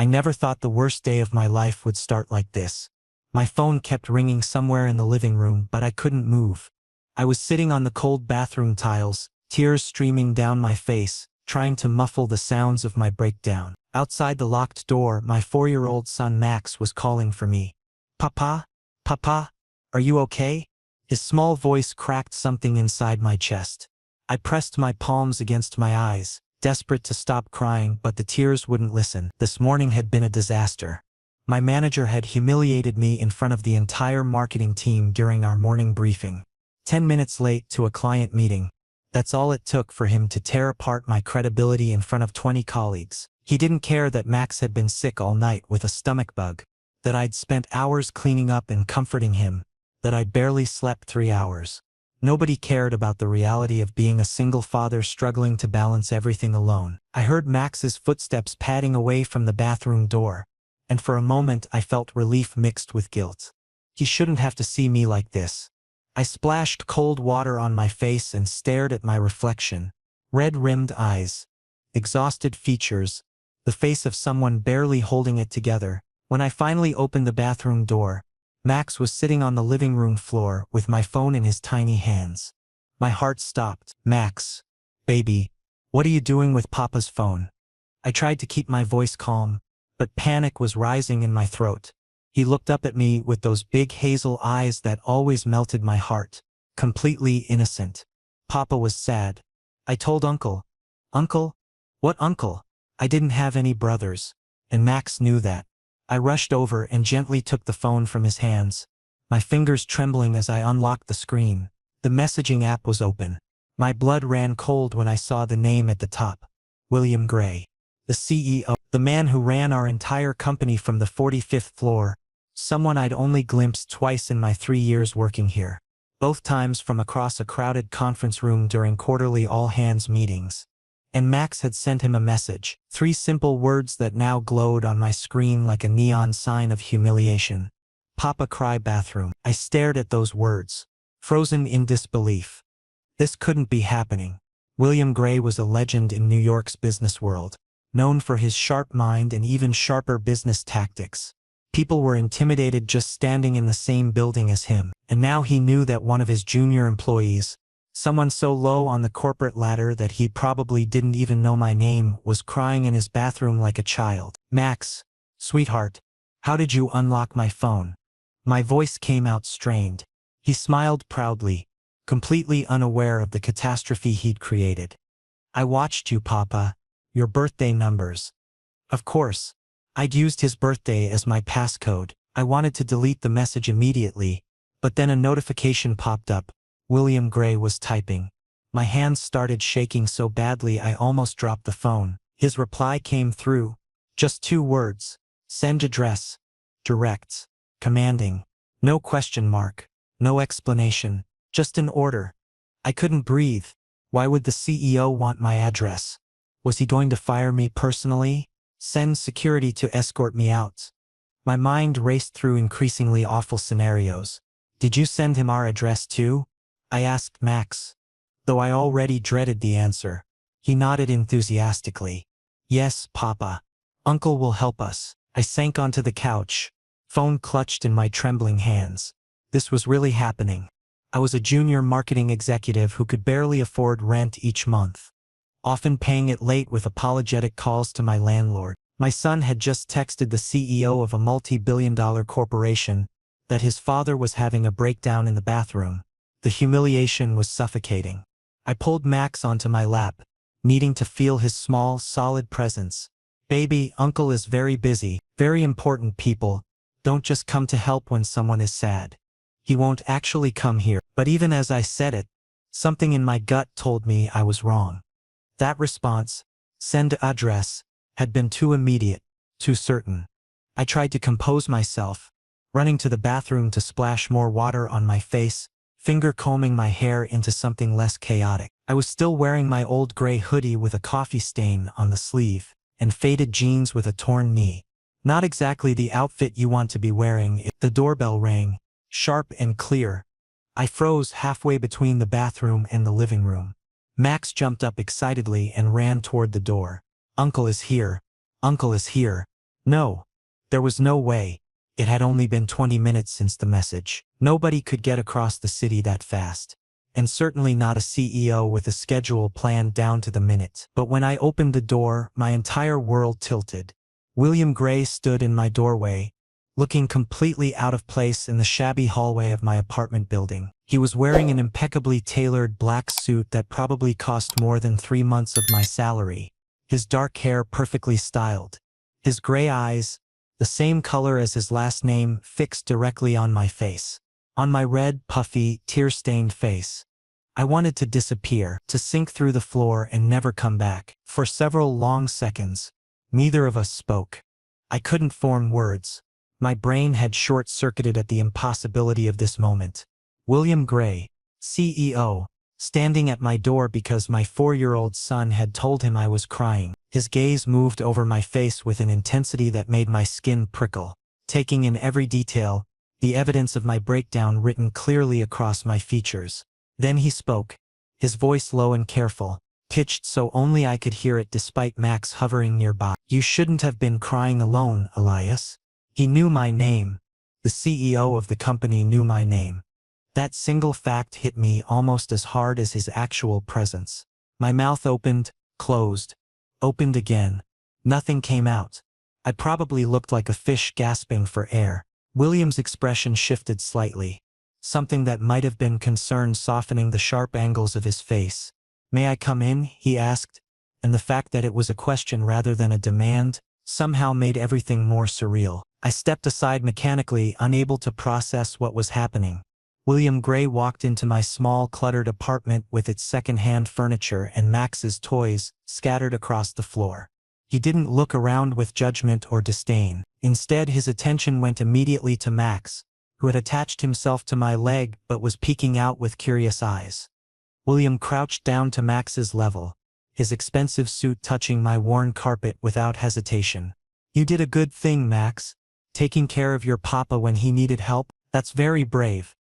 I never thought the worst day of my life would start like this. My phone kept ringing somewhere in the living room, but I couldn't move. I was sitting on the cold bathroom tiles, tears streaming down my face, trying to muffle the sounds of my breakdown. Outside the locked door, my 4-year-old son Max was calling for me. "Papa? Papa? Are you okay?" His small voice cracked something inside my chest. I pressed my palms against my eyes, desperate to stop crying, but the tears wouldn't listen. This morning had been a disaster. My manager had humiliated me in front of the entire marketing team during our morning briefing. 10 minutes late to a client meeting. That's all it took for him to tear apart my credibility in front of 20 colleagues. He didn't care that Max had been sick all night with a stomach bug, that I'd spent hours cleaning up and comforting him, that I'd barely slept 3 hours. Nobody cared about the reality of being a single father struggling to balance everything alone. I heard Max's footsteps padding away from the bathroom door, and for a moment I felt relief mixed with guilt. He shouldn't have to see me like this. I splashed cold water on my face and stared at my reflection. Red-rimmed eyes, exhausted features, the face of someone barely holding it together. When I finally opened the bathroom door, Max was sitting on the living room floor with my phone in his tiny hands. My heart stopped. "Max, baby, what are you doing with Papa's phone?" I tried to keep my voice calm, but panic was rising in my throat. He looked up at me with those big hazel eyes that always melted my heart, completely innocent. "Papa was sad. I told Uncle." "Uncle? What uncle?" I didn't have any brothers, and Max knew that. I rushed over and gently took the phone from his hands, my fingers trembling as I unlocked the screen. The messaging app was open. My blood ran cold when I saw the name at the top. William Gray, the CEO, the man who ran our entire company from the 45th floor, someone I'd only glimpsed twice in my 3 years working here, both times from across a crowded conference room during quarterly all-hands meetings. And Max had sent him a message, 3 simple words that now glowed on my screen like a neon sign of humiliation. "Papa cry bathroom." I stared at those words, frozen in disbelief. This couldn't be happening. William Gray was a legend in New York's business world, known for his sharp mind and even sharper business tactics. People were intimidated just standing in the same building as him, and now he knew that one of his junior employees, someone so low on the corporate ladder that he probably didn't even know my name, was crying in his bathroom like a child. "Max, sweetheart, how did you unlock my phone?" My voice came out strained. He smiled proudly, completely unaware of the catastrophe he'd created. "I watched you, Papa. Your birthday numbers." Of course, I'd used his birthday as my passcode. I wanted to delete the message immediately, but then a notification popped up. William Gray was typing. My hands started shaking so badly I almost dropped the phone. His reply came through. Just 2 words. "Send address." Direct. Commanding. No question mark. No explanation. Just an order. I couldn't breathe. Why would the CEO want my address? Was he going to fire me personally? Send security to escort me out? My mind raced through increasingly awful scenarios. "Did you send him our address too?" I asked Max, though I already dreaded the answer. He nodded enthusiastically. "Yes, Papa. Uncle will help us." I sank onto the couch, phone clutched in my trembling hands. This was really happening. I was a junior marketing executive who could barely afford rent each month, often paying it late with apologetic calls to my landlord. My son had just texted the CEO of a multi-billion-dollar corporation that his father was having a breakdown in the bathroom. The humiliation was suffocating. I pulled Max onto my lap, needing to feel his small, solid presence. "Baby, Uncle is very busy. Very important people don't just come to help when someone is sad. He won't actually come here." But even as I said it, something in my gut told me I was wrong. That response, "Send address," had been too immediate, too certain. I tried to compose myself, running to the bathroom to splash more water on my face, finger combing my hair into something less chaotic. I was still wearing my old gray hoodie with a coffee stain on the sleeve, and faded jeans with a torn knee. Not exactly the outfit you want to be wearing. The doorbell rang, sharp and clear. I froze halfway between the bathroom and the living room. Max jumped up excitedly and ran toward the door. "Uncle is here. Uncle is here." No. There was no way. It had only been 20 minutes since the message. Nobody could get across the city that fast. And certainly not a CEO with a schedule planned down to the minute. But when I opened the door, my entire world tilted. William Gray stood in my doorway, looking completely out of place in the shabby hallway of my apartment building. He was wearing an impeccably tailored black suit that probably cost more than 3 months of my salary. His dark hair perfectly styled. His gray eyes, the same color as his last name, fixed directly on my face. On my red, puffy, tear-stained face. I wanted to disappear, to sink through the floor and never come back. For several long seconds, neither of us spoke. I couldn't form words. My brain had short-circuited at the impossibility of this moment. William Gray, CEO, standing at my door because my 4-year-old son had told him I was crying. His gaze moved over my face with an intensity that made my skin prickle, taking in every detail, the evidence of my breakdown written clearly across my features. Then he spoke, his voice low and careful, pitched so only I could hear it despite Max hovering nearby. You shouldn't have been crying alone, Elias. He knew my name. The CEO of the company knew my name. That single fact hit me almost as hard as his actual presence. My mouth opened, closed, opened again. Nothing came out. I probably looked like a fish gasping for air. William's expression shifted slightly. Something that might have been concern softening the sharp angles of his face. May I come in? He asked, and the fact that it was a question rather than a demand somehow made everything more surreal. I stepped aside mechanically, unable to process what was happening. William Gray walked into my small, cluttered apartment with its second-hand furniture and Max's toys scattered across the floor. He didn't look around with judgment or disdain. Instead, his attention went immediately to Max, who had attached himself to my leg but was peeking out with curious eyes. William crouched down to Max's level, his expensive suit touching my worn carpet without hesitation. You did a good thing, Max. Taking care of your papa when he needed help, that's very brave.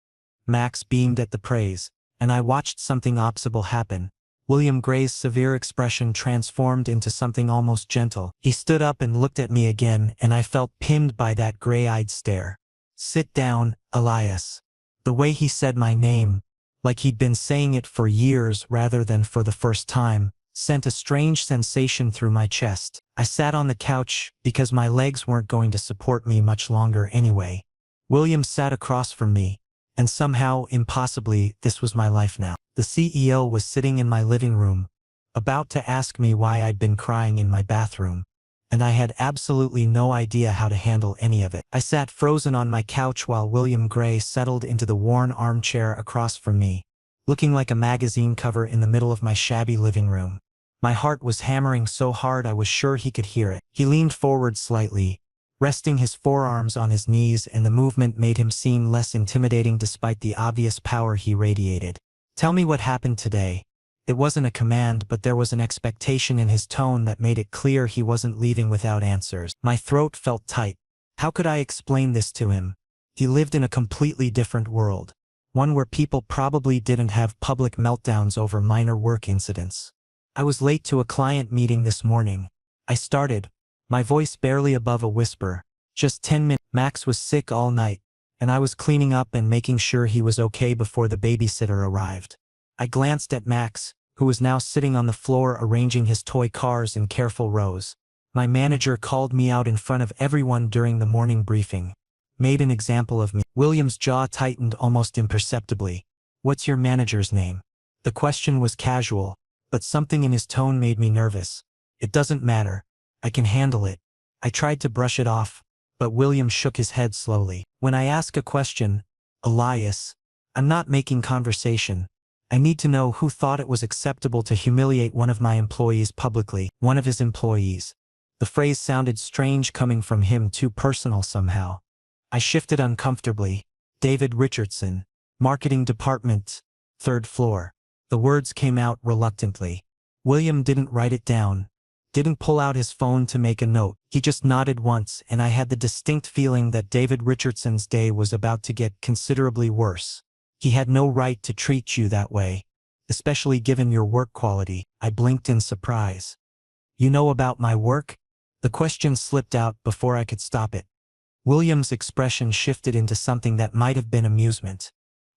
Max beamed at the praise, and I watched something opposable happen. William Gray's severe expression transformed into something almost gentle. He stood up and looked at me again, and I felt pinned by that gray-eyed stare. Sit down, Elias. The way he said my name, like he'd been saying it for years rather than for the first time, sent a strange sensation through my chest. I sat on the couch because my legs weren't going to support me much longer anyway. William sat across from me, and somehow, impossibly, this was my life now. The CEO was sitting in my living room, about to ask me why I'd been crying in my bathroom, and I had absolutely no idea how to handle any of it. I sat frozen on my couch while William Gray settled into the worn armchair across from me, looking like a magazine cover in the middle of my shabby living room. My heart was hammering so hard I was sure he could hear it. He leaned forward slightly, resting his forearms on his knees, and the movement made him seem less intimidating despite the obvious power he radiated. Tell me what happened today. It wasn't a command, but there was an expectation in his tone that made it clear he wasn't leaving without answers. My throat felt tight. How could I explain this to him? He lived in a completely different world, one where people probably didn't have public meltdowns over minor work incidents. I was late to a client meeting this morning. I started, my voice barely above a whisper. Just 10 minutes. Max was sick all night, and I was cleaning up and making sure he was okay before the babysitter arrived. I glanced at Max, who was now sitting on the floor arranging his toy cars in careful rows. My manager called me out in front of everyone during the morning briefing. Made an example of me. William's jaw tightened almost imperceptibly. What's your manager's name? The question was casual, but something in his tone made me nervous. It doesn't matter. I can handle it. I tried to brush it off, but William shook his head slowly. When I ask a question, Elias, I'm not making conversation. I need to know who thought it was acceptable to humiliate one of my employees publicly. One of his employees. The phrase sounded strange coming from him, too personal somehow. I shifted uncomfortably. David Richardson, Marketing Department, 3rd floor. The words came out reluctantly. William didn't write it down, didn't pull out his phone to make a note. He just nodded once, and I had the distinct feeling that David Richardson's day was about to get considerably worse. He had no right to treat you that way, especially given your work quality. I blinked in surprise. You know about my work? The question slipped out before I could stop it. William's expression shifted into something that might have been amusement.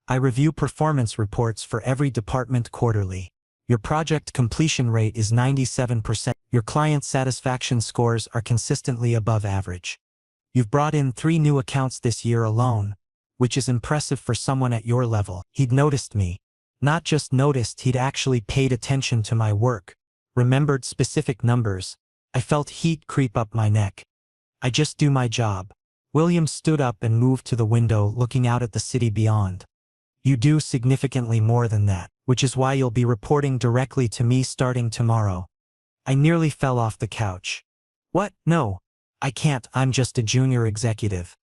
I review performance reports for every department quarterly. Your project completion rate is 97%. Your client satisfaction scores are consistently above average. You've brought in 3 new accounts this year alone, which is impressive for someone at your level. He'd noticed me. Not just noticed, he'd actually paid attention to my work, remembered specific numbers. I felt heat creep up my neck. I just do my job. William stood up and moved to the window, looking out at the city beyond. You do significantly more than that, which is why you'll be reporting directly to me starting tomorrow. I nearly fell off the couch. What? No. I can't, I'm just a junior executive.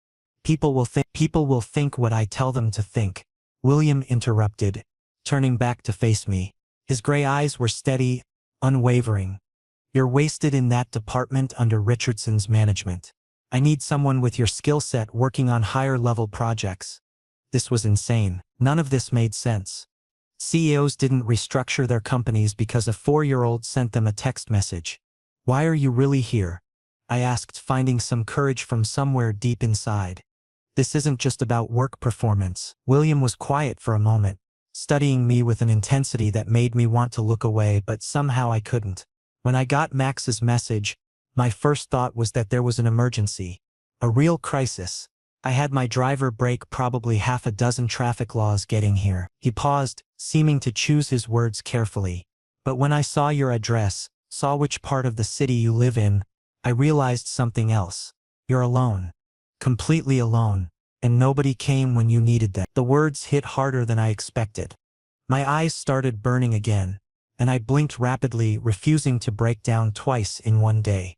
People will think what I tell them to think. William interrupted, turning back to face me. His gray eyes were steady, unwavering. You're wasted in that department under Richardson's management. I need someone with your skill set working on higher-level projects. This was insane. None of this made sense. CEOs didn't restructure their companies because a 4-year-old sent them a text message. Why are you really here? I asked, finding some courage from somewhere deep inside. This isn't just about work performance. William was quiet for a moment, studying me with an intensity that made me want to look away, but somehow I couldn't. When I got Max's message, my first thought was that there was an emergency. A real crisis. I had my driver break probably half a dozen traffic laws getting here. He paused, seeming to choose his words carefully. But when I saw your address, saw which part of the city you live in, I realized something else. You're alone. Completely alone. And nobody came when you needed them. The words hit harder than I expected. My eyes started burning again, and I blinked rapidly, refusing to break down twice in one day.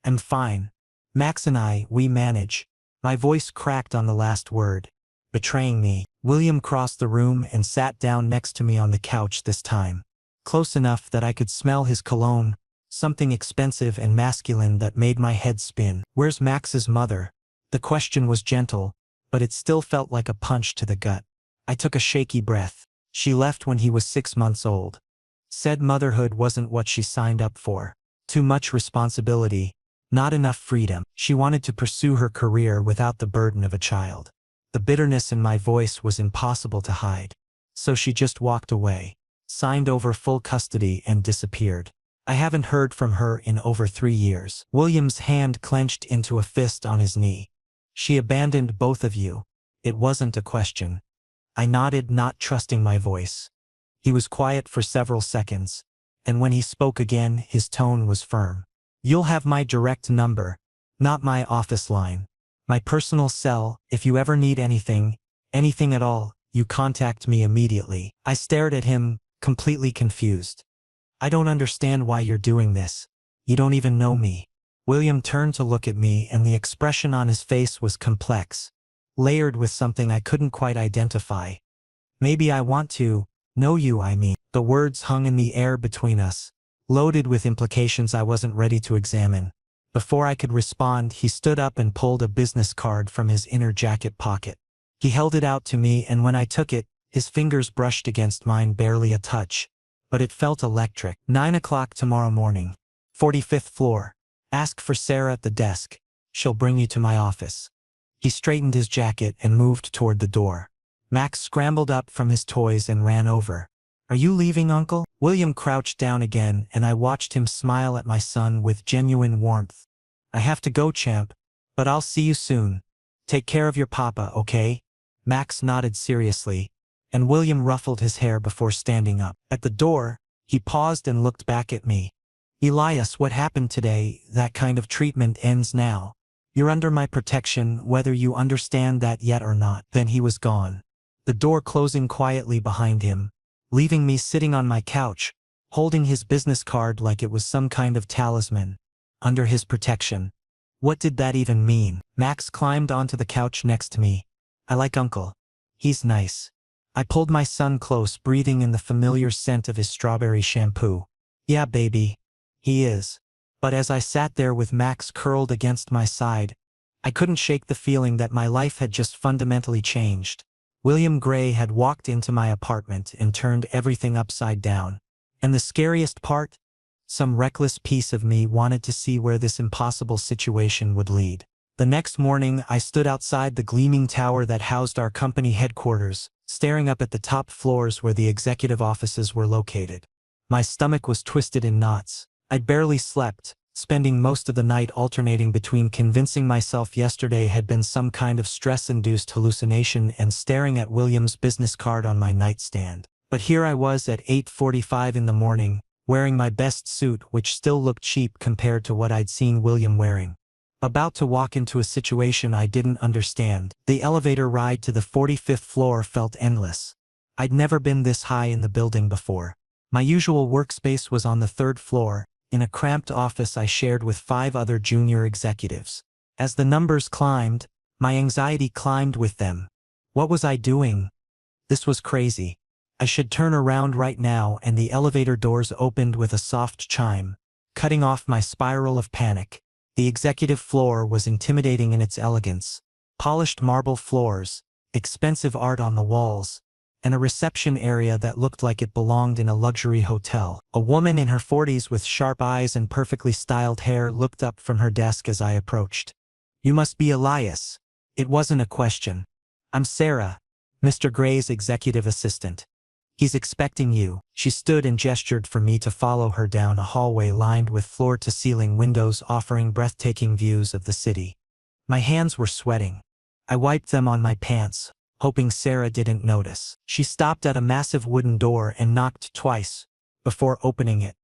I'm fine. Max and I, we manage. My voice cracked on the last word. Betraying me. William crossed the room and sat down next to me on the couch this time. Close enough that I could smell his cologne, something expensive and masculine that made my head spin. Where's Max's mother? The question was gentle, but it still felt like a punch to the gut. I took a shaky breath. She left when he was 6 months old. Said motherhood wasn't what she signed up for. Too much responsibility. Not enough freedom. She wanted to pursue her career without the burden of a child. The bitterness in my voice was impossible to hide. So she just walked away, signed over full custody, and disappeared. I haven't heard from her in over 3 years. William's hand clenched into a fist on his knee. She abandoned both of you. It wasn't a question. I nodded, not trusting my voice. He was quiet for several seconds, and when he spoke again, his tone was firm. You'll have my direct number, not my office line. My personal cell. If you ever need anything at all, you contact me immediately. I stared at him, completely confused. I don't understand why you're doing this. You don't even know me. William turned to look at me, and the expression on his face was complex, layered with something I couldn't quite identify. Maybe I want to know you, I mean. The words hung in the air between us, loaded with implications I wasn't ready to examine. Before I could respond, he stood up and pulled a business card from his inner jacket pocket. He held it out to me, and when I took it, his fingers brushed against mine, barely a touch. But it felt electric. 9 o'clock tomorrow morning. 45th floor. Ask for Sarah at the desk. She'll bring you to my office. He straightened his jacket and moved toward the door. Max scrambled up from his toys and ran over. Are you leaving, Uncle? William crouched down again, and I watched him smile at my son with genuine warmth. I have to go, champ, but I'll see you soon. Take care of your papa, okay? Max nodded seriously, and William ruffled his hair before standing up. At the door, he paused and looked back at me. Elias, what happened today? That kind of treatment ends now. You're under my protection, whether you understand that yet or not. Then he was gone, the door closing quietly behind him, leaving me sitting on my couch, holding his business card like it was some kind of talisman. Under his protection. What did that even mean? Max climbed onto the couch next to me. I like Uncle. He's nice. I pulled my son close, breathing in the familiar scent of his strawberry shampoo. Yeah, baby. He is. But as I sat there with Max curled against my side, I couldn't shake the feeling that my life had just fundamentally changed. William Gray had walked into my apartment and turned everything upside down. And the scariest part? Some reckless piece of me wanted to see where this impossible situation would lead. The next morning, I stood outside the gleaming tower that housed our company headquarters, staring up at the top floors where the executive offices were located. My stomach was twisted in knots. I'd barely slept, spending most of the night alternating between convincing myself yesterday had been some kind of stress-induced hallucination and staring at William's business card on my nightstand. But here I was at 8:45 in the morning, wearing my best suit, which still looked cheap compared to what I'd seen William wearing. About to walk into a situation I didn't understand. The elevator ride to the 45th floor felt endless. I'd never been this high in the building before. My usual workspace was on the 3rd floor, in a cramped office I shared with 5 other junior executives. As the numbers climbed, my anxiety climbed with them. What was I doing? This was crazy. I should turn around right now, and the elevator doors opened with a soft chime, cutting off my spiral of panic. The executive floor was intimidating in its elegance. Polished marble floors, expensive art on the walls, and a reception area that looked like it belonged in a luxury hotel. A woman in her 40s with sharp eyes and perfectly styled hair looked up from her desk as I approached. "You must be Elias." It wasn't a question. "I'm Sarah, Mr. Gray's executive assistant. He's expecting you." She stood and gestured for me to follow her down a hallway lined with floor-to-ceiling windows offering breathtaking views of the city. My hands were sweating. I wiped them on my pants, hoping Sarah didn't notice. She stopped at a massive wooden door and knocked twice before opening it.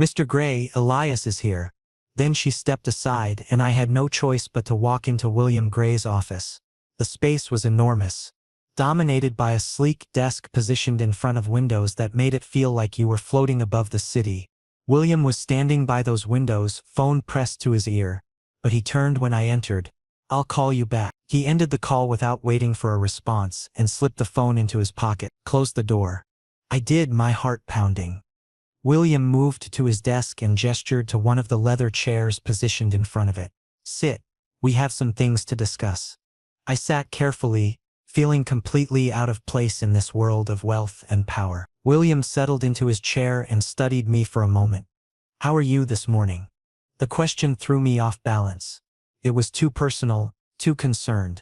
"Mr. Gray, Elias is here." Then she stepped aside, and I had no choice but to walk into William Gray's office. The space was enormous, dominated by a sleek desk positioned in front of windows that made it feel like you were floating above the city. William was standing by those windows, phone pressed to his ear, but he turned when I entered. "I'll call you back." He ended the call without waiting for a response and slipped the phone into his pocket, closed the door. I did, my heart pounding. William moved to his desk and gestured to one of the leather chairs positioned in front of it. "Sit. We have some things to discuss." I sat carefully, feeling completely out of place in this world of wealth and power. William settled into his chair and studied me for a moment. "How are you this morning?" The question threw me off balance. It was too personal, too concerned.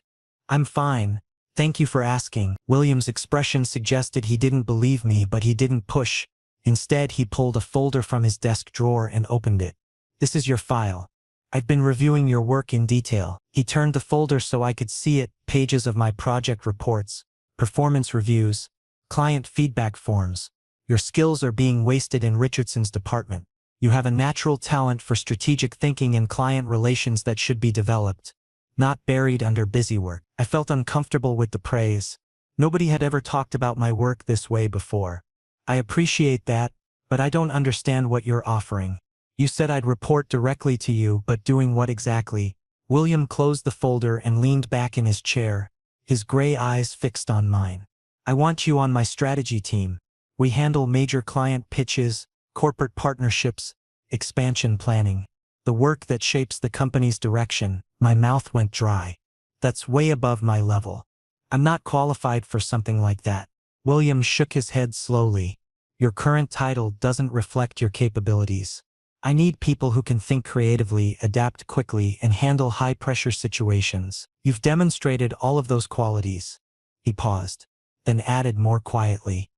"I'm fine. Thank you for asking." William's expression suggested he didn't believe me, but he didn't push. Instead, he pulled a folder from his desk drawer and opened it. "This is your file. I've been reviewing your work in detail." He turned the folder so I could see it, pages of my project reports, performance reviews, client feedback forms. "Your skills are being wasted in Richardson's department. You have a natural talent for strategic thinking and client relations that should be developed, not buried under busy work." I felt uncomfortable with the praise. Nobody had ever talked about my work this way before. "I appreciate that, but I don't understand what you're offering. You said I'd report directly to you, but doing what exactly?" William closed the folder and leaned back in his chair, his gray eyes fixed on mine. "I want you on my strategy team. We handle major client pitches, corporate partnerships, expansion planning, the work that shapes the company's direction." My mouth went dry. "That's way above my level. I'm not qualified for something like that." William shook his head slowly. "Your current title doesn't reflect your capabilities. I need people who can think creatively, adapt quickly, and handle high-pressure situations. You've demonstrated all of those qualities." He paused, then added more quietly,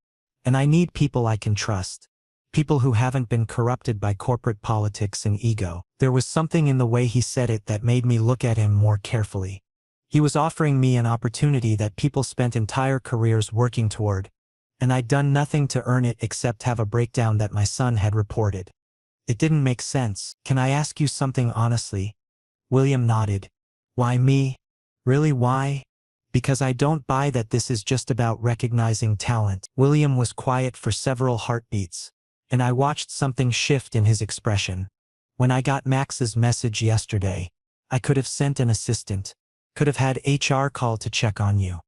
"And I need people I can trust. People who haven't been corrupted by corporate politics and ego." There was something in the way he said it that made me look at him more carefully. He was offering me an opportunity that people spent entire careers working toward, and I'd done nothing to earn it except have a breakdown that my son had reported. It didn't make sense. "Can I ask you something honestly?" William nodded. "Why me?" "Really, why?" "Because I don't buy that this is just about recognizing talent." William was quiet for several heartbeats, and I watched something shift in his expression. "When I got Max's message yesterday, I could have sent an assistant, could have had HR call to check on you.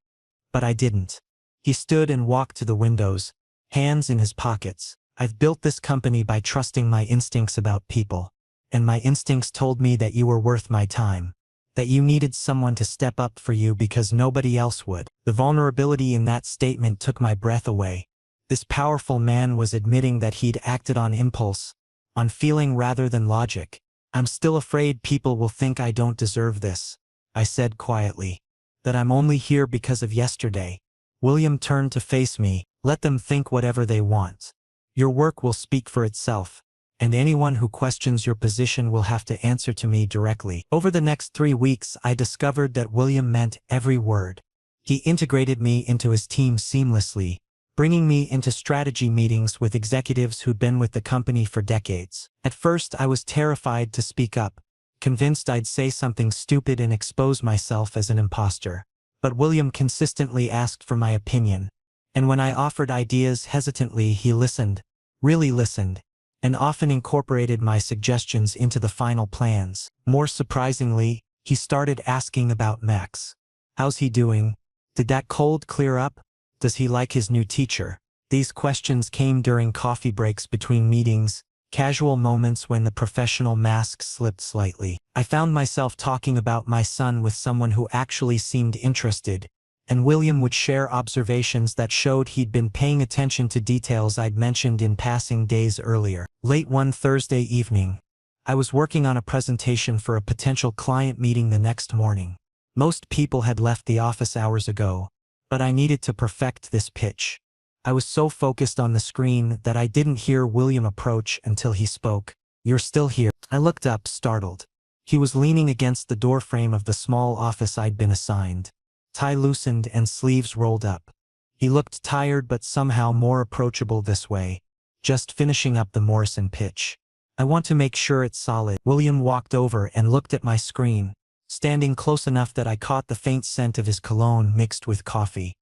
But I didn't." He stood and walked to the windows, hands in his pockets. "I've built this company by trusting my instincts about people, and my instincts told me that you were worth my time, that you needed someone to step up for you because nobody else would." The vulnerability in that statement took my breath away. This powerful man was admitting that he'd acted on impulse, on feeling rather than logic. I'm still afraid people will think I don't deserve this, I said quietly. That I'm only here because of yesterday. William turned to face me. Let them think whatever they want. Your work will speak for itself, and anyone who questions your position will have to answer to me directly. Over the next 3 weeks, I discovered that William meant every word. He integrated me into his team seamlessly, bringing me into strategy meetings with executives who'd been with the company for decades. At first, I was terrified to speak up, convinced I'd say something stupid and expose myself as an imposter. But William consistently asked for my opinion, and when I offered ideas hesitantly, he listened, really listened, and often incorporated my suggestions into the final plans. More surprisingly, he started asking about Max. How's he doing? Did that cold clear up? Does he like his new teacher? These questions came during coffee breaks between meetings, casual moments when the professional mask slipped slightly. I found myself talking about my son with someone who actually seemed interested, and William would share observations that showed he'd been paying attention to details I'd mentioned in passing days earlier. Late one Thursday evening, I was working on a presentation for a potential client meeting the next morning. Most people had left the office hours ago, but I needed to perfect this pitch. I was so focused on the screen that I didn't hear William approach until he spoke. You're still here. I looked up, startled. He was leaning against the doorframe of the small office I'd been assigned, tie loosened and sleeves rolled up. He looked tired but somehow more approachable this way, just finishing up the Morrison pitch. I want to make sure it's solid. William walked over and looked at my screen, standing close enough that I caught the faint scent of his cologne mixed with coffee.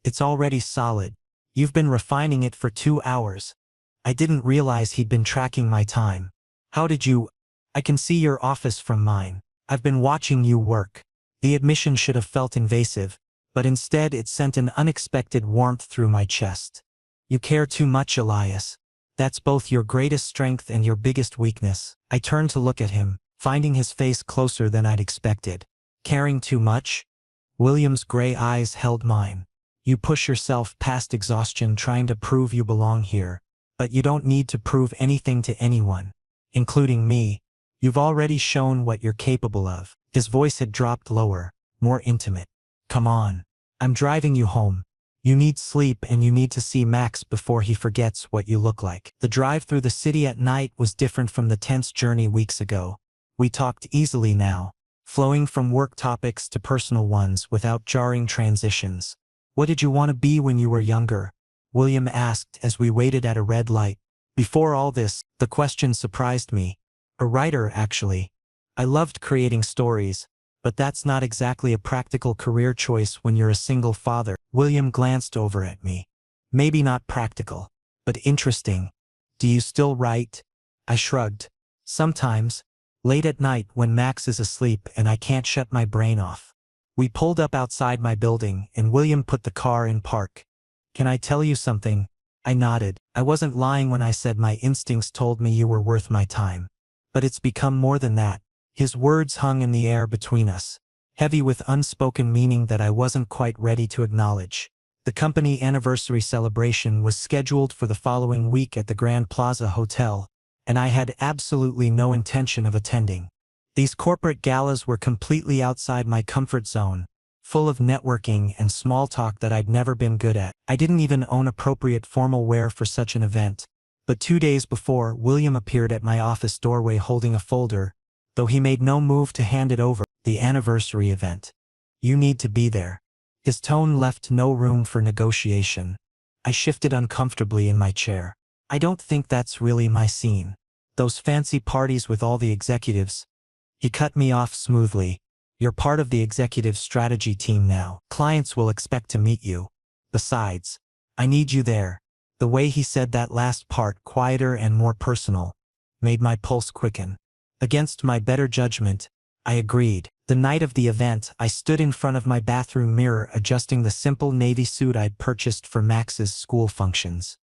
It's already solid. You've been refining it for 2 hours. I didn't realize he'd been tracking my time. How did you? I can see your office from mine. I've been watching you work. The admission should have felt invasive, but instead it sent an unexpected warmth through my chest. You care too much, Elias. That's both your greatest strength and your biggest weakness. I turned to look at him, finding his face closer than I'd expected. Caring too much? William's gray eyes held mine. You push yourself past exhaustion trying to prove you belong here, but you don't need to prove anything to anyone, including me. You've already shown what you're capable of. His voice had dropped lower, more intimate. Come on. I'm driving you home. You need sleep and you need to see Max before he forgets what you look like. The drive through the city at night was different from the tense journey weeks ago. We talked easily now, flowing from work topics to personal ones without jarring transitions. What did you want to be when you were younger? William asked as we waited at a red light. Before all this, the question surprised me. A writer, actually. I loved creating stories, but that's not exactly a practical career choice when you're a single father. William glanced over at me. Maybe not practical, but interesting. Do you still write? I shrugged. Sometimes, late at night when Max is asleep and I can't shut my brain off. We pulled up outside my building and William put the car in park. Can I tell you something? I nodded. I wasn't lying when I said my instincts told me you were worth my time. But it's become more than that. His words hung in the air between us, heavy with unspoken meaning that I wasn't quite ready to acknowledge. The company anniversary celebration was scheduled for the following week at the Grand Plaza Hotel, and I had absolutely no intention of attending. These corporate galas were completely outside my comfort zone, full of networking and small talk that I'd never been good at. I didn't even own appropriate formal wear for such an event. But 2 days before, William appeared at my office doorway holding a folder, though he made no move to hand it over. The anniversary event. You need to be there. His tone left no room for negotiation. I shifted uncomfortably in my chair. I don't think that's really my scene. Those fancy parties with all the executives. He cut me off smoothly. You're part of the executive strategy team now. Clients will expect to meet you. Besides, I need you there. The way he said that last part, quieter and more personal, made my pulse quicken. Against my better judgment, I agreed. The night of the event, I stood in front of my bathroom mirror adjusting the simple navy suit I'd purchased for Max's school functions.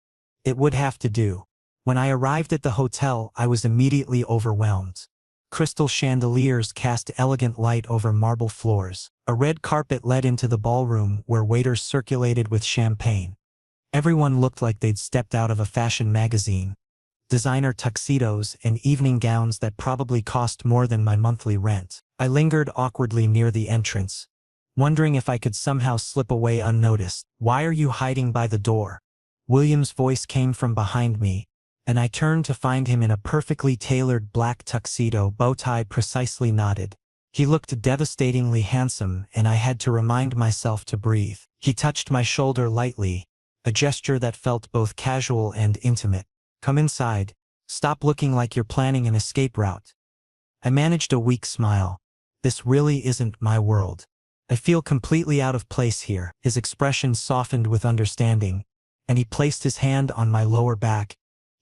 It would have to do. When I arrived at the hotel, I was immediately overwhelmed. Crystal chandeliers cast elegant light over marble floors. A red carpet led into the ballroom where waiters circulated with champagne. Everyone looked like they'd stepped out of a fashion magazine. designer tuxedos, and evening gowns that probably cost more than my monthly rent. I lingered awkwardly near the entrance, wondering if I could somehow slip away unnoticed. "Why are you hiding by the door?" William's voice came from behind me, and I turned to find him in a perfectly tailored black tuxedo, bow tie precisely knotted. He looked devastatingly handsome, and I had to remind myself to breathe. He touched my shoulder lightly, a gesture that felt both casual and intimate. "Come inside. Stop looking like you're planning an escape route." I managed a weak smile. "This really isn't my world. I feel completely out of place here." His expression softened with understanding, and he placed his hand on my lower back,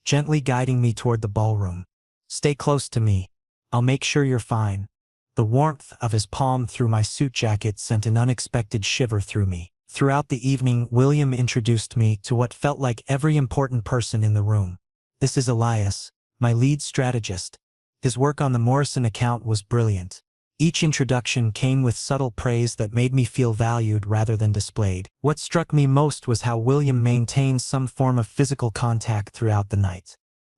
gently guiding me toward the ballroom. "Stay close to me. I'll make sure you're fine." The warmth of his palm through my suit jacket sent an unexpected shiver through me. Throughout the evening, William introduced me to what felt like every important person in the room. "This is Elias, my lead strategist. His work on the Morrison account was brilliant." Each introduction came with subtle praise that made me feel valued rather than displayed. What struck me most was how William maintained some form of physical contact throughout the night.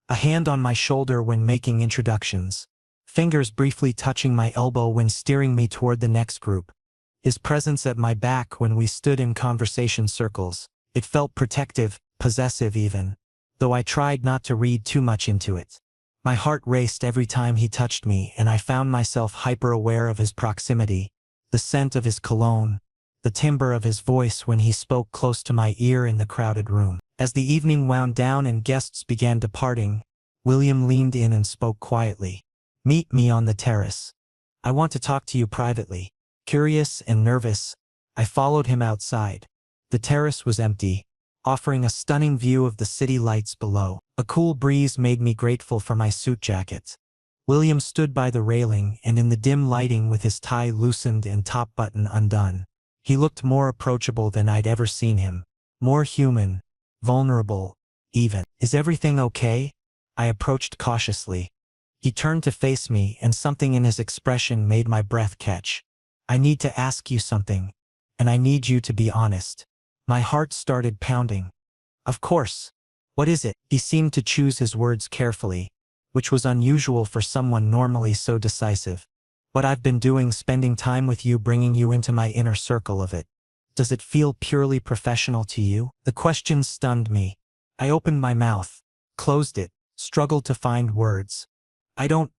A hand on my shoulder when making introductions, fingers briefly touching my elbow when steering me toward the next group, his presence at my back when we stood in conversation circles. It felt protective, possessive even, though I tried not to read too much into it. My heart raced every time he touched me, and I found myself hyper-aware of his proximity, the scent of his cologne, the timbre of his voice when he spoke close to my ear in the crowded room. As the evening wound down and guests began departing, William leaned in and spoke quietly. "Meet me on the terrace. I want to talk to you privately." Curious and nervous, I followed him outside. The terrace was empty, offering a stunning view of the city lights below. A cool breeze made me grateful for my suit jacket. William stood by the railing, and in the dim lighting with his tie loosened and top button undone, he looked more approachable than I'd ever seen him. More human, vulnerable, even. "Is everything okay?" I approached cautiously. He turned to face me, and something in his expression made my breath catch. "I need to ask you something, and I need you to be honest." My heart started pounding. "Of course. What is it?" He seemed to choose his words carefully, which was unusual for someone normally so decisive. "What I've been doing, spending time with you, bringing you into my inner circle of it. Does it feel purely professional to you?" The question stunned me. I opened my mouth, closed it, struggled to find words. "I don't.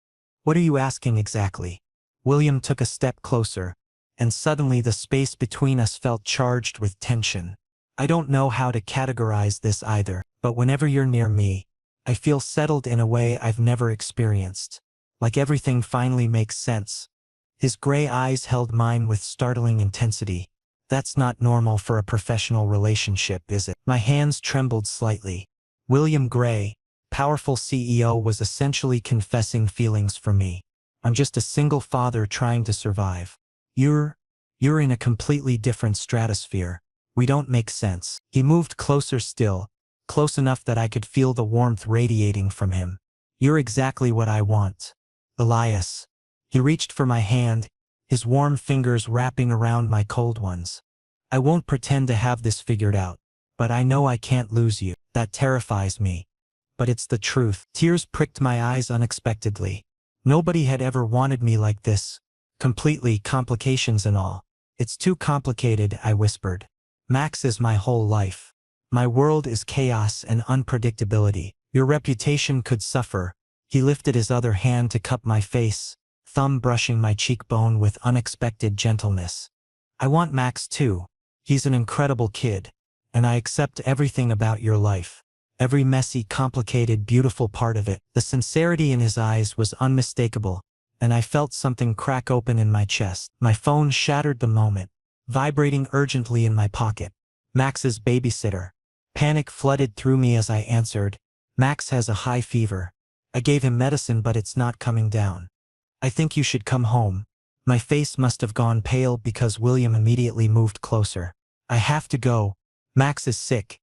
What are you asking exactly?" William took a step closer, and suddenly the space between us felt charged with tension. "I don't know how to categorize this either, but whenever you're near me, I feel settled in a way I've never experienced. Like everything finally makes sense." His gray eyes held mine with startling intensity. "That's not normal for a professional relationship, is it?" My hands trembled slightly. William Gray, powerful CEO, was essentially confessing feelings for me. "I'm just a single father trying to survive. You're in a completely different stratosphere. We don't make sense." He moved closer still, close enough that I could feel the warmth radiating from him. "You're exactly what I want, Elias." He reached for my hand, his warm fingers wrapping around my cold ones. "I won't pretend to have this figured out, but I know I can't lose you. That terrifies me. But it's the truth." Tears pricked my eyes unexpectedly. Nobody had ever wanted me like this. Completely, complications and all. "It's too complicated," I whispered. "Max is my whole life. My world is chaos and unpredictability. Your reputation could suffer." He lifted his other hand to cup my face, thumb brushing my cheekbone with unexpected gentleness. "I want Max too. He's an incredible kid, and I accept everything about your life. Every messy, complicated, beautiful part of it." The sincerity in his eyes was unmistakable, and I felt something crack open in my chest. My phone shattered the moment, vibrating urgently in my pocket. "Max's babysitter." Panic flooded through me as I answered. "Max has a high fever. I gave him medicine, but it's not coming down. I think you should come home." My face must have gone pale because William immediately moved closer. "I have to go. Max is sick."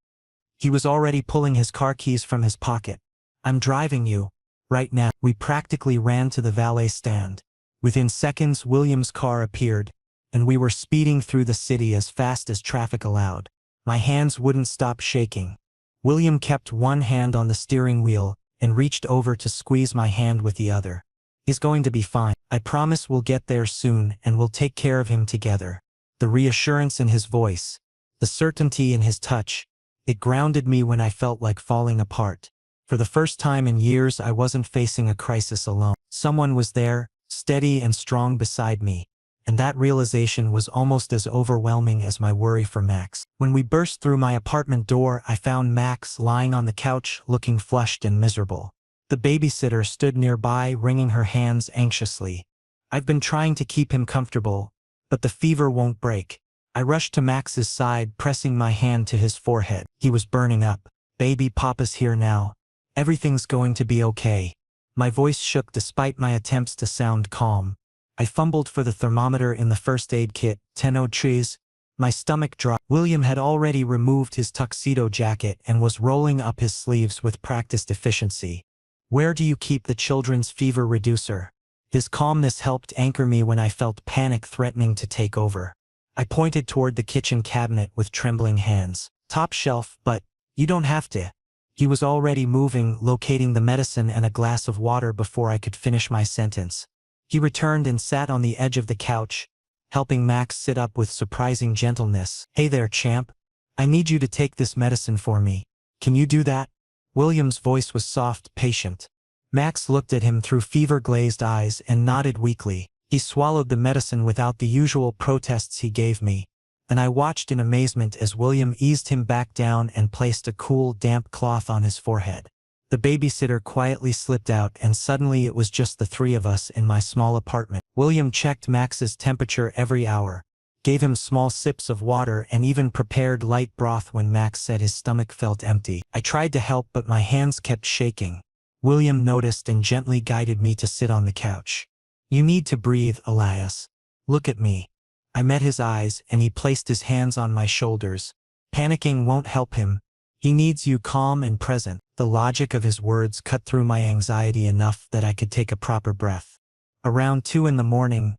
He was already pulling his car keys from his pocket. "I'm driving you. Right now." We practically ran to the valet stand. Within seconds, William's car appeared, and we were speeding through the city as fast as traffic allowed. My hands wouldn't stop shaking. William kept one hand on the steering wheel, and reached over to squeeze my hand with the other. He's going to be fine. I promise we'll get there soon and we'll take care of him together. The reassurance in his voice, the certainty in his touch, it grounded me when I felt like falling apart. For the first time in years, I wasn't facing a crisis alone. Someone was there, steady and strong beside me, and that realization was almost as overwhelming as my worry for Max. When we burst through my apartment door, I found Max lying on the couch, looking flushed and miserable. The babysitter stood nearby, wringing her hands anxiously. I've been trying to keep him comfortable, but the fever won't break. I rushed to Max's side, pressing my hand to his forehead. He was burning up. Baby Papa's here now. Everything's going to be okay. My voice shook despite my attempts to sound calm. I fumbled for the thermometer in the first aid kit, 10 trees. My stomach dropped. William had already removed his tuxedo jacket and was rolling up his sleeves with practiced efficiency. Where do you keep the children's fever reducer? His calmness helped anchor me when I felt panic threatening to take over. I pointed toward the kitchen cabinet with trembling hands. Top shelf, but you don't have to. He was already moving, locating the medicine and a glass of water before I could finish my sentence. He returned and sat on the edge of the couch, helping Max sit up with surprising gentleness. Hey there, champ. I need you to take this medicine for me. Can you do that? William's voice was soft, patient. Max looked at him through fever-glazed eyes and nodded weakly. He swallowed the medicine without the usual protests he gave me, and I watched in amazement as William eased him back down and placed a cool, damp cloth on his forehead. The babysitter quietly slipped out, and suddenly it was just the three of us in my small apartment. William checked Max's temperature every hour, gave him small sips of water, and even prepared light broth when Max said his stomach felt empty. I tried to help, but my hands kept shaking. William noticed and gently guided me to sit on the couch. You need to breathe, Elias. Look at me. I met his eyes, and he placed his hands on my shoulders. Panicking won't help him. He needs you calm and present. The logic of his words cut through my anxiety enough that I could take a proper breath. Around 2 in the morning,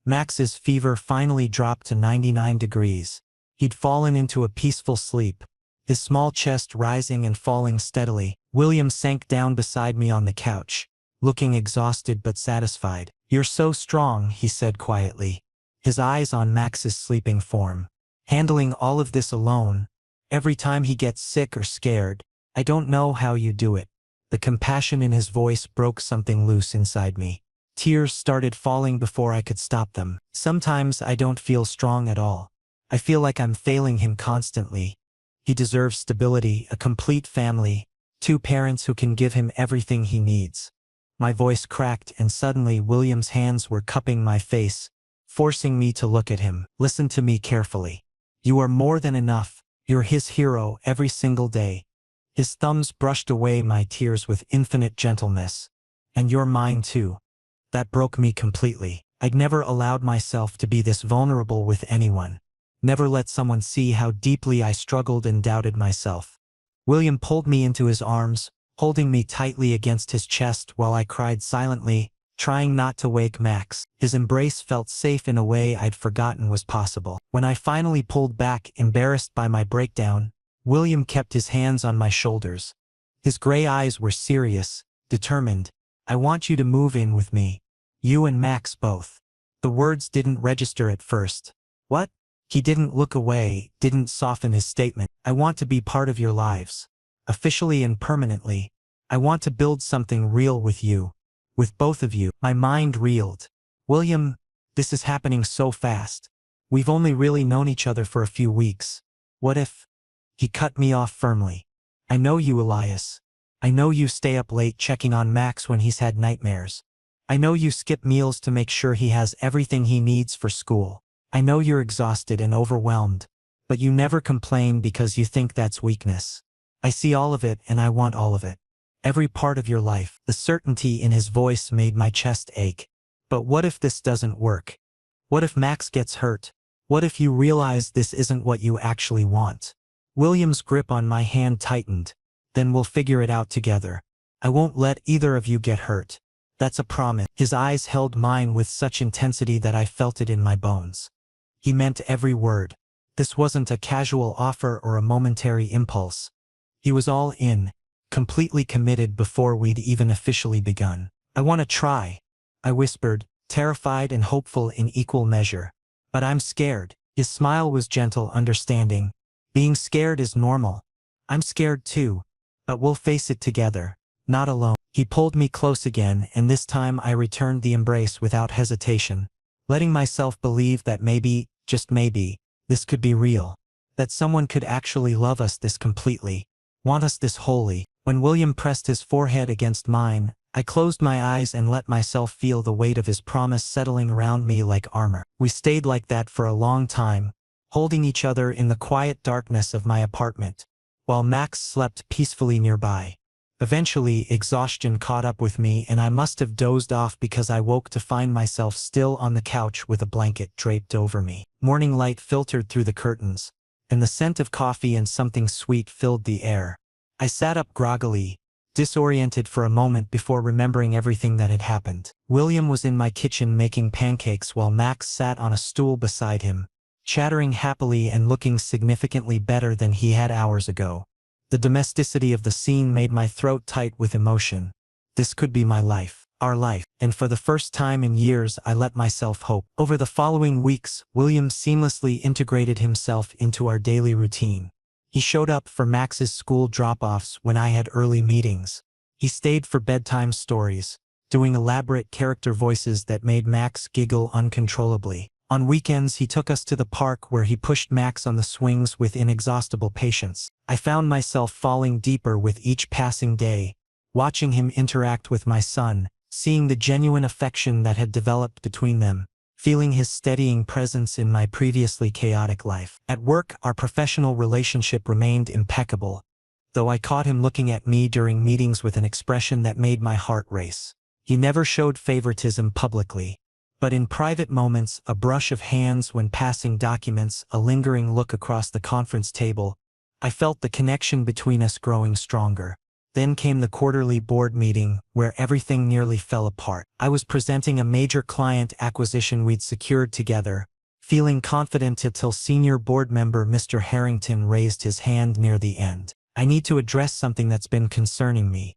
Max's fever finally dropped to 99 degrees. He'd fallen into a peaceful sleep, his small chest rising and falling steadily. William sank down beside me on the couch, looking exhausted but satisfied. You're so strong, he said quietly, his eyes on Max's sleeping form. Handling all of this alone. Every time he gets sick or scared, I don't know how you do it. The compassion in his voice broke something loose inside me. Tears started falling before I could stop them. Sometimes I don't feel strong at all. I feel like I'm failing him constantly. He deserves stability, a complete family, 2 parents who can give him everything he needs. My voice cracked, and suddenly William's hands were cupping my face, forcing me to look at him. Listen to me carefully. You are more than enough. You're his hero every single day. His thumbs brushed away my tears with infinite gentleness. And you're mine too. That broke me completely. I'd never allowed myself to be this vulnerable with anyone. Never let someone see how deeply I struggled and doubted myself. William pulled me into his arms, holding me tightly against his chest while I cried silently, trying not to wake Max. His embrace felt safe in a way I'd forgotten was possible. When I finally pulled back, embarrassed by my breakdown, William kept his hands on my shoulders. His gray eyes were serious, determined. I want you to move in with me. You and Max both. The words didn't register at first. What? He didn't look away, didn't soften his statement. I want to be part of your lives. Officially and permanently. I want to build something real with you. With both of you. My mind reeled. William, this is happening so fast. We've only really known each other for a few weeks. What if? He cut me off firmly. I know you, Elias. I know you stay up late checking on Max when he's had nightmares. I know you skip meals to make sure he has everything he needs for school. I know you're exhausted and overwhelmed, but you never complain because you think that's weakness. I see all of it and I want all of it. Every part of your life. The certainty in his voice made my chest ache. But what if this doesn't work? What if Max gets hurt? What if you realize this isn't what you actually want? William's grip on my hand tightened. Then we'll figure it out together. I won't let either of you get hurt. That's a promise. His eyes held mine with such intensity that I felt it in my bones. He meant every word. This wasn't a casual offer or a momentary impulse. He was all in. completely committed before we'd even officially begun. I want to try, I whispered, terrified and hopeful in equal measure. But I'm scared. His smile was gentle, understanding. Being scared is normal. I'm scared too. But we'll face it together, not alone. He pulled me close again, and this time I returned the embrace without hesitation, letting myself believe that maybe, just maybe, this could be real. That someone could actually love us this completely, want us this wholly. When William pressed his forehead against mine, I closed my eyes and let myself feel the weight of his promise settling around me like armor. We stayed like that for a long time, holding each other in the quiet darkness of my apartment, while Max slept peacefully nearby. Eventually, exhaustion caught up with me and I must have dozed off because I woke to find myself still on the couch with a blanket draped over me. Morning light filtered through the curtains, and the scent of coffee and something sweet filled the air. I sat up groggily, disoriented for a moment before remembering everything that had happened. William was in my kitchen making pancakes while Max sat on a stool beside him, chattering happily and looking significantly better than he had hours ago. The domesticity of the scene made my throat tight with emotion. This could be my life, our life, and for the first time in years I let myself hope. Over the following weeks, William seamlessly integrated himself into our daily routine. He showed up for Max's school drop-offs when I had early meetings. He stayed for bedtime stories, doing elaborate character voices that made Max giggle uncontrollably. On weekends he took us to the park where he pushed Max on the swings with inexhaustible patience. I found myself falling deeper with each passing day, watching him interact with my son, seeing the genuine affection that had developed between them, feeling his steadying presence in my previously chaotic life. At work, our professional relationship remained impeccable, though I caught him looking at me during meetings with an expression that made my heart race. He never showed favoritism publicly, but in private moments, a brush of hands when passing documents, a lingering look across the conference table, I felt the connection between us growing stronger. Then came the quarterly board meeting, where everything nearly fell apart. I was presenting a major client acquisition we'd secured together, feeling confident until senior board member Mr. Harrington raised his hand near the end. I need to address something that's been concerning me.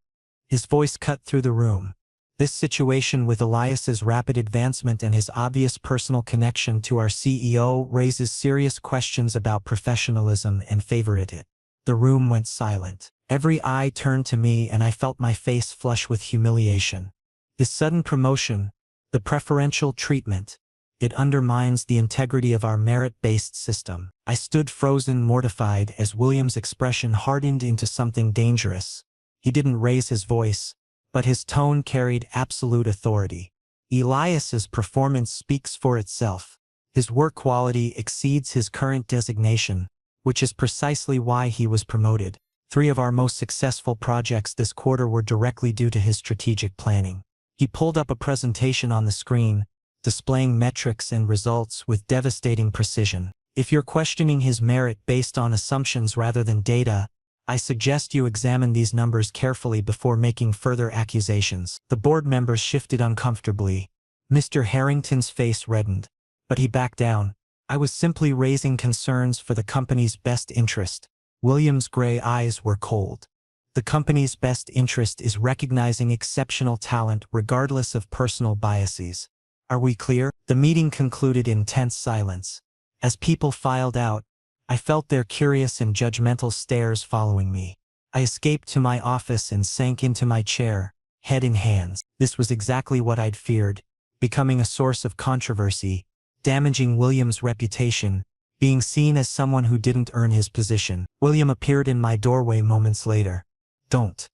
His voice cut through the room. This situation with Elias's rapid advancement and his obvious personal connection to our CEO raises serious questions about professionalism and favoritism. The room went silent. Every eye turned to me and I felt my face flush with humiliation. This sudden promotion, the preferential treatment, it undermines the integrity of our merit-based system. I stood frozen, mortified, as William's expression hardened into something dangerous. He didn't raise his voice, but his tone carried absolute authority. Elias's performance speaks for itself. His work quality exceeds his current designation, which is precisely why he was promoted. 3 of our most successful projects this quarter were directly due to his strategic planning. He pulled up a presentation on the screen, displaying metrics and results with devastating precision. If you're questioning his merit based on assumptions rather than data, I suggest you examine these numbers carefully before making further accusations. The board members shifted uncomfortably. Mr. Harrington's face reddened, but he backed down. I was simply raising concerns for the company's best interest. William's gray eyes were cold. The company's best interest is recognizing exceptional talent regardless of personal biases. Are we clear? The meeting concluded in tense silence. As people filed out, I felt their curious and judgmental stares following me. I escaped to my office and sank into my chair, head in hands. This was exactly what I'd feared, becoming a source of controversy, damaging William's reputation, being seen as someone who didn't earn his position. William appeared in my doorway moments later. Don't.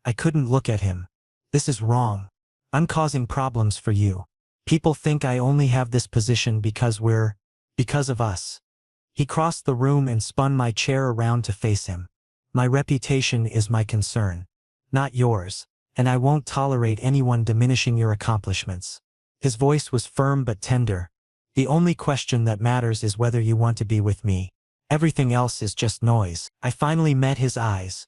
I couldn't look at him. This is wrong. I'm causing problems for you. People think I only have this position because of us. He crossed the room and spun my chair around to face him. My reputation is my concern, not yours, and I won't tolerate anyone diminishing your accomplishments. His voice was firm but tender. The only question that matters is whether you want to be with me. Everything else is just noise. I finally met his eyes.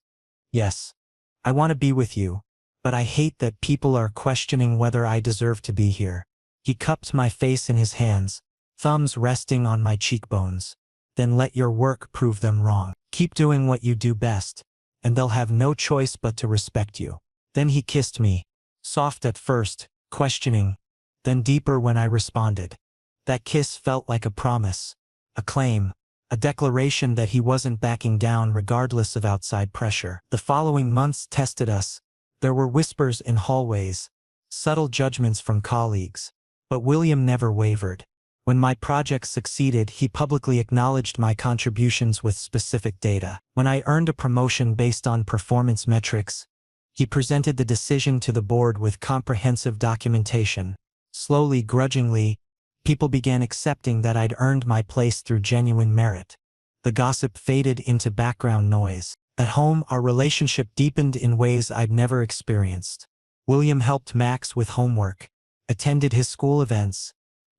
Yes, I want to be with you, but I hate that people are questioning whether I deserve to be here. He cupped my face in his hands, thumbs resting on my cheekbones. Then let your work prove them wrong. Keep doing what you do best, and they'll have no choice but to respect you. Then he kissed me, soft at first, questioning, then deeper when I responded. That kiss felt like a promise, a claim, a declaration that he wasn't backing down regardless of outside pressure. The following months tested us. There were whispers in hallways, subtle judgments from colleagues, but William never wavered. When my project succeeded, he publicly acknowledged my contributions with specific data. When I earned a promotion based on performance metrics, he presented the decision to the board with comprehensive documentation. Slowly, grudgingly, people began accepting that I'd earned my place through genuine merit. The gossip faded into background noise. At home, our relationship deepened in ways I'd never experienced. William helped Max with homework, attended his school events,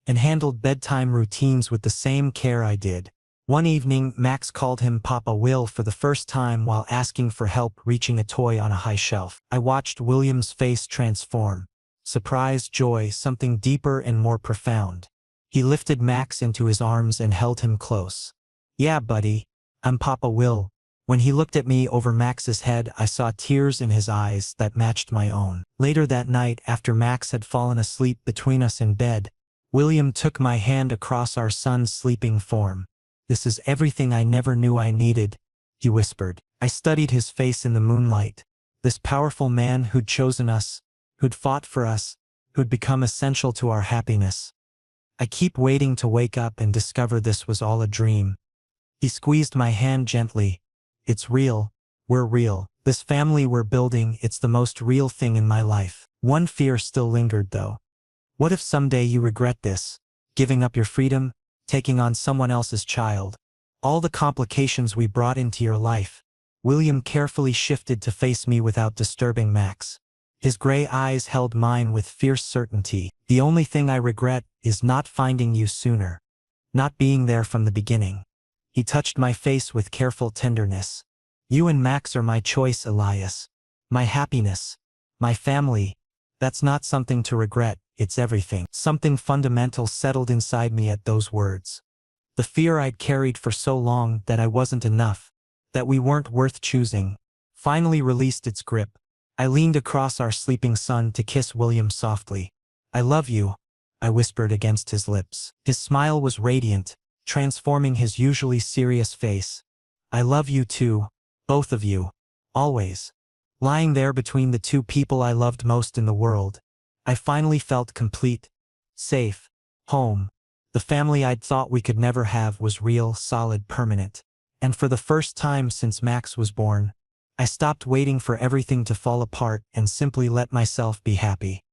and handled bedtime routines with the same care I did. One evening, Max called him Papa Will for the first time while asking for help reaching a toy on a high shelf. I watched William's face transform. Surprise, joy, something deeper and more profound. He lifted Max into his arms and held him close. "Yeah, buddy, I'm Papa Will." When he looked at me over Max's head, I saw tears in his eyes that matched my own. Later that night, after Max had fallen asleep between us in bed, William took my hand across our son's sleeping form. "This is everything I never knew I needed," he whispered. I studied his face in the moonlight. This powerful man who'd chosen us, who'd fought for us, who'd become essential to our happiness. I keep waiting to wake up and discover this was all a dream. He squeezed my hand gently. "It's real. We're real. This family we're building, it's the most real thing in my life." One fear still lingered though. What if someday you regret this? Giving up your freedom, taking on someone else's child, all the complications we brought into your life. William carefully shifted to face me without disturbing Max. His gray eyes held mine with fierce certainty. "The only thing I regret is not finding you sooner. Not being there from the beginning." He touched my face with careful tenderness. "You and Max are my choice, Elias. My happiness. My family. That's not something to regret, it's everything." Something fundamental settled inside me at those words. The fear I'd carried for so long that I wasn't enough, that we weren't worth choosing, finally released its grip. I leaned across our sleeping son to kiss William softly. "I love you," I whispered against his lips. His smile was radiant, transforming his usually serious face. "I love you too, both of you, always." Lying there between the two people I loved most in the world, I finally felt complete, safe, home. The family I'd thought we could never have was real, solid, permanent. And for the first time since Max was born, I stopped waiting for everything to fall apart and simply let myself be happy.